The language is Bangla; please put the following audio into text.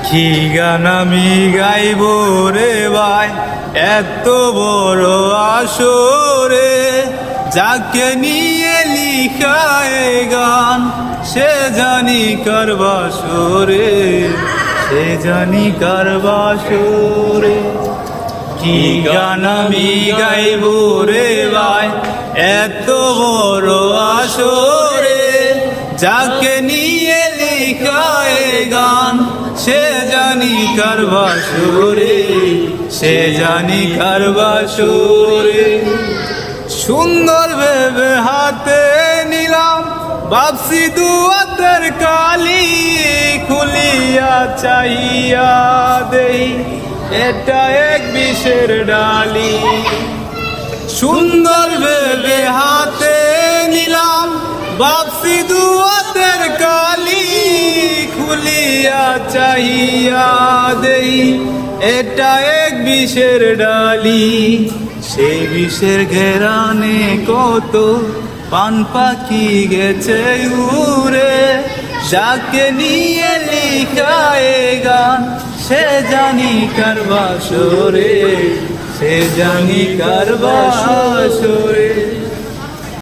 কি গান আমি গাইব রে ভাই, এত বড় আসরে, যাকে নিয়ে লিখা এ গান সে জানি কার বাসরে, সে জানি কার বাসরে। কি গান আমি গাইব রে ভাই, এত বড় আসরে, যাকে নিয়ে লিখা এ গান সে জানি কার বাসরে, সে জানি কার বাসরে। সুন্দর ভেবে হাতে নিলাম, ভাবছি দুয়াতের কালি, খুলিয়া চাইয়া দেই এটা এক বিষের ডালি। সুন্দর ভেবে হাতে নিলাম, ভাবছি দুয়াতের কালি, খুলিয়া চাইয়া দেই এটা এক বিষের ডালি। সেই বিষের ঘেরানে কত পান পাখি গেছে উড়ে, যাকে নিয়ে লিখা এ গান সে জানি কার বাসরে, সে জানি কার বাসরে।